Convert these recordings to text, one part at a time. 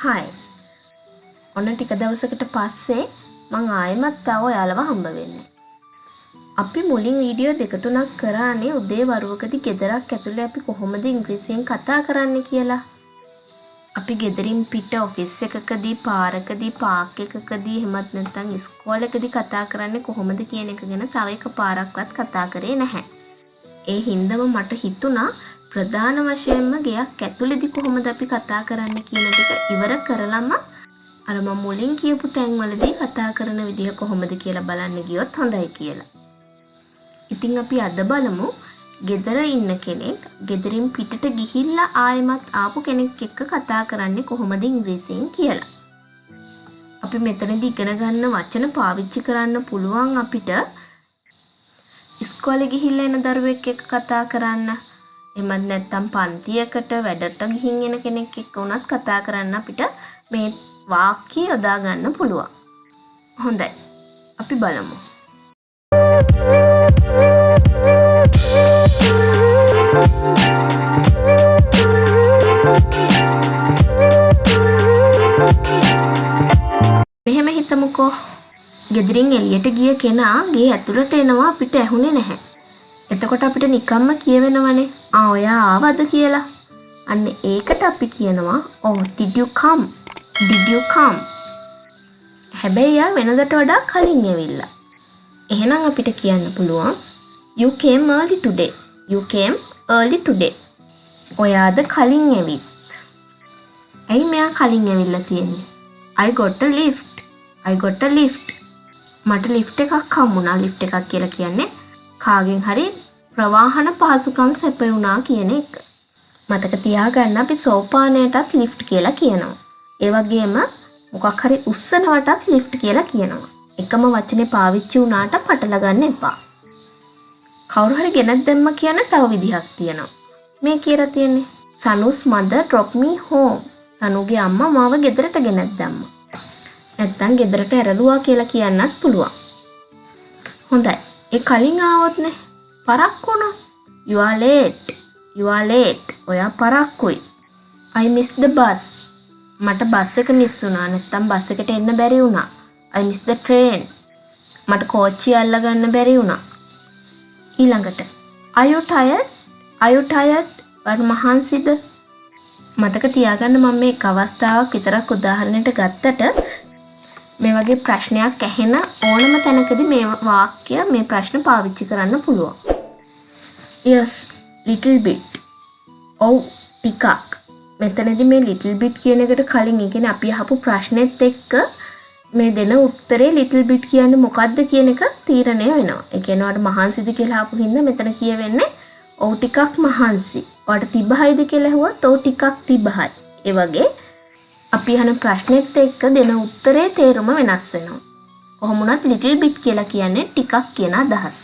හයි. ඔන්න ටික දවසකට පස්සේ මං ආයෙමත් තව ඔයාලව හම්බ වෙන්නේ. අපි මුලින් වීඩියෝ දෙක තුනක් කරානේ උදේ වරුවකදී ගෙදරක් ඇතුලේ අපි කොහොමද ඉංග්‍රීසියෙන් කතා කරන්නේ කියලා. අපි ගෙදරින් පිට ඔෆිස් එකකදී පාරකදී පාක් එකකදී එහෙමත් නැත්නම් ඉස්කෝලේකදී කතා කරන්නේ කොහොමද කියන එක ගැන තව එකපාරක්වත් කතා කරේ නැහැ. ඒ හින්දාම මට හිතුණා ප්‍රධාන වශයෙන්ම ගයක් ඇතුලේදී කොහොමද අපි කතා කරන්නේ කියන ටික ඉවර කරලම අර මම මුලින් කියපු තැන්වලදී කතා කරන විදිහ කොහොමද කියලා බලන්න ගියොත් හොඳයි කියලා. ඉතින් අපි අද බලමු ගෙදර ඉන්න කෙනෙක් ගෙදරින් පිටට ගිහිල්ලා ආයෙමත් ආපු කෙනෙක් එක්ක කතා කරන්නේ කොහොමද ඉංග්‍රීසියෙන් කියලා. අපි මෙතනදී ඉගෙන ගන්න වචන පාවිච්චි කරන්න පුළුවන් අපිට ඉස්කෝලේ ගිහිල්ලා එන දරුවෙක් එක්ක කතා කරන්න. එහෙමත් නැත්නම් පන්තියකට වැඩට ගිහින් එන කෙනෙක් එක්ක උනත් කතා කරන්න අපිට මේ වාක්‍ය යොදා ගන්න පුළුවන්. හොඳයි. අපි බලමු. මෙහෙම හිතමුකෝ. ගෙදරින් එළියට ගිය කෙනා ගේ ඇතුළට එනවා අපිට ඇහුනේ නැහැ. එතකොට අපිට නිකම්ම කියවෙනවනේ ඔයා ආවද කියලා. අන්න ඒකට අපි කියනවා oh did you come? Did you come? හැබැයි යා වෙනදට වඩා කලින් ඇවිල්ලා. එහෙනම් අපිට කියන්න පුළුවන් you came early today. You came early today. ඔයාද කලින් ඇවිත්. ඇයි මෙයා කලින් ඇවිල්ලා තියෙන්නේ? I got a lift. I got a lift. මට ලිෆ්ට් එකක් හම්බුණා. ලිෆ්ට් එකක් කියලා කියන්නේ කාගෙන් හරි ප්‍රවාහන පහසුකම් සැපයුණා කියන එක. මතක තියාගන්න අපි සෝපානයටත් ලිෆ්ට් කියලා කියනවා. ඒ වගේම මොකක් හරි උස්සනවටත් ලිෆ්ට් කියලා කියනවා. එකම වචනේ පාවිච්චි වුණාට පටල ගන්න එපා. කවුරු හරි ගෙනත් දැම්ම කියන තව විදිහක් තියෙනවා. මේ කියලා තියෙන්නේ Sanu's mother dropped me home. සනුගේ අම්මා මාව ගෙදරට ගෙනත් දැම්මා. නැත්තම් ගෙදරට ඇරලුවා කියලා කියන්නත් පුළුවන්. හොඳයි. ඒ කලින් ආවොත්නේ පරක්කුණා. You are late. You are late. ඔයා පරක්කුයි. I missed the bus. මට බස් එක මිස් වුණා. නැත්තම් බස් එකට එන්න බැරි වුණා. I missed the train. මට කෝච්චිය අල්ලගන්න බැරි වුණා. ඊළඟට Are you tired? Are you tired? ඔයාට මහන්සිද? මතක තියාගන්න මම මේ අවස්ථාවක් විතරක් උදාහරණයට ගත්තට මේ වගේ ප්‍රශ්නයක් ඇහෙන ඕනම තැනකදී මේ වාක්‍ය මේ ප්‍රශ්න පාවිච්චි කරන්න පුළුවන්. Yes, little bit. ඔව් ටිකක්. මෙතනදී මේ little bit කියන එකට කලින් ඒ කියන්නේ අපි අහපු ප්‍රශ්නෙත් එක්ක මේ දෙන උත්තරේ little bit කියන්නේ මොකද්ද කියන එක තීරණය වෙනවා. ඒ කියන්නේ ඔයාලට මහන්සිද කියලා අහපු හින්දා මෙතන කියවෙන්නේ ඔව් ටිකක් මහන්සි. ඔයාලට තිබහයිද කියලා ඇහුවොත් ඔව් ටිකක් තිබහයි. ඒ වගේ අපි අහන ප්‍රශ්නෙත් එක්ක දෙන උත්තරේ තේරුම වෙනස් වෙනවා. කොහොම වුණත් little bit කියලා කියන්නේ ටිකක් කියන අදහස.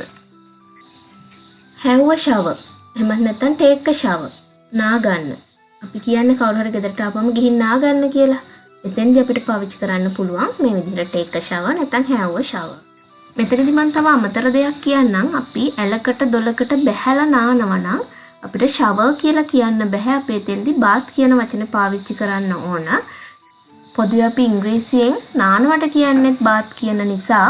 have a shower. එහෙම නැත්නම් take a shower. නා ගන්න. අපි කියන්නේ කවුරු හරි ගෙදරට ආවම ගිහින් නා ගන්න කියලා. එතෙන්දී අපිට පාවිච්චි කරන්න පුළුවන් මේ විදිහට take a shower නැත්නම් have a shower. මෙතනදී මම තව අමතර දෙයක් කියන්නම්. අපි ඇලකට දොලකට බැහැලා නානවා නම් අපිට shower කියලා කියන්න බෑ. අපි එතෙන්දී bath කියන වචනේ පාවිච්චි කරන්න ඕන. පොදුවේ අපි ඉංග්‍රීසියෙන් නානවට කියන්නේත් bath කියන නිසා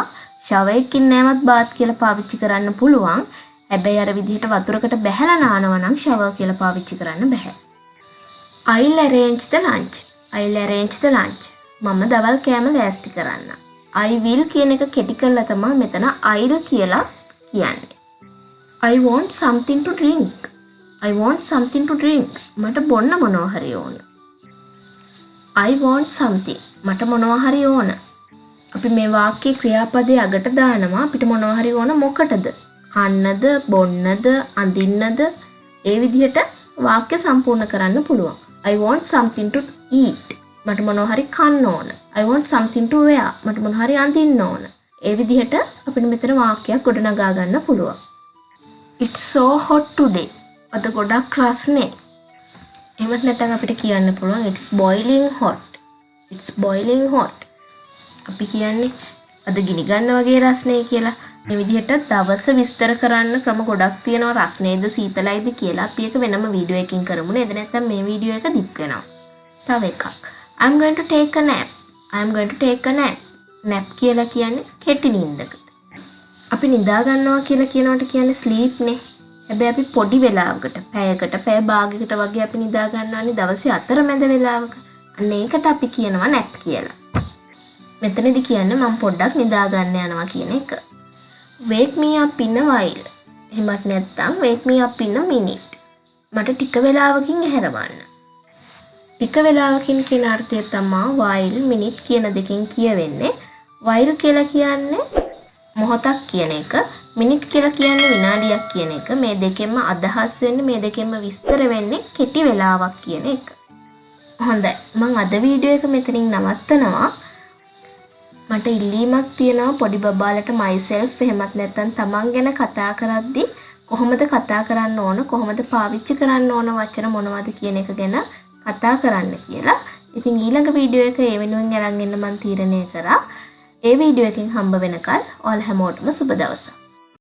shower එකකින් නෑමත් bath කියලා පාවිච්චි කරන්න පුළුවන්. හැබැයි අර විදිහට වතුරකට බැහැලා නානවා නම් shower කියලා පාවිච්චි කරන්න බෑ. I'll arrange the lunch. I'll arrange the lunch. මම දවල් කෑම ලෑස්ති කරන්න. I will කියන එක කෙටි කරලා තමයි මෙතන I'll කියලා කියන්නේ. I want something to drink. I want something to drink. මට බොන්න මොනවා හරි ඕන. I want something. මට මොනවා හරි ඕන. අපි මේ වාක්‍යයේ ක්‍රියාපදයේ අගට දානවා අපිට මොනවා හරි ඕන මොකටද? කන්නද, බොන්නද, අඳින්නද? ඒ විදිහට වාක්‍ය සම්පූර්ණ කරන්න පුළුවන්. I want something to eat. මට මොනවා හරි කන්න ඕන. I want something to wear. මට මොනවා හරි අඳින්න ඕන. ඒ විදිහට අපිට මෙතන වාක්‍යයක් ගොඩනගා ගන්න පුළුවන්. It's so hot today. අද ගොඩක් රස්නේ. එහෙමත් නැත්නම් අපිට කියන්න පුළුවන් it's boiling hot. It's boiling hot. අපි කියන්නේ අද ගිනි ගන්න වගේ රස්නේ කියලා. මේ විදිහට දවස විස්තර කරන්න ක්‍රම ගොඩක් තියෙනවා. රස්නේද සීතලයිද කියලා අපි එක වෙනම වීඩියෝ එකකින් කරමු නේද? නැත්නම් මේ වීඩියෝ එක දික් වෙනවා. තව එකක්. I'm going to take a nap. I'm going to take a nap. nap කියලා කියන්නේ කෙටි නිින්දකට. අපි නිදා ගන්නවා කියලා කියනකොට කියන්නේ sleep නේ. හැබැයි අපි පොඩි වෙලාවකට, පැයකට, පැය භාගයකට වගේ අපි නිදා ගන්නවානේ දවසේ අතරමැද වෙලාවක. අන්න ඒකට අපි කියනවා nap කියලා. මෙතනදි කියන්නේ මම පොඩ්ඩක් නිදා ගන්න යනවා කියන එක. wake me up in a while. එහෙමත් නැත්නම් wake me up in a minute. මට ටික වෙලාවකින් ඇහැරවන්න. ටික වෙලාවකින් කියන අර්ථය තමයි while minute කියන දෙකෙන් කියවෙන්නේ. while කියලා කියන්නේ මොහොතක් කියන එක, minute කියලා කියන්නේ විනාඩියක් කියන එක. මේ දෙකෙන්ම අදහස් වෙන්නේ, මේ දෙකෙන්ම විස්තර වෙන්නේ කෙටි වෙලාවක් කියන එක. හොඳයි. මම අද වීඩියෝ එක මෙතනින් නවත්තනවා. මට ඉල්ලීමක් තියෙනවා පොඩි බබාලට myself එහෙමත් නැත්නම් තමන් ගැන කතා කරද්දී කොහොමද කතා කරන්න ඕන, කොහොමද පාවිච්චි කරන්න ඕන වචන මොනවද කියන එක ගැන කතා කරන්න කියලා. ඉතින් ඊළඟ වීඩියෝ එක ඒ වෙනුවෙන් අරන් එන්න මම තීරණය කරා. ඒ වීඩියෝ එකෙන් හම්බ වෙනකල් ඔයාලා හැමෝටම සුබ දවසක්.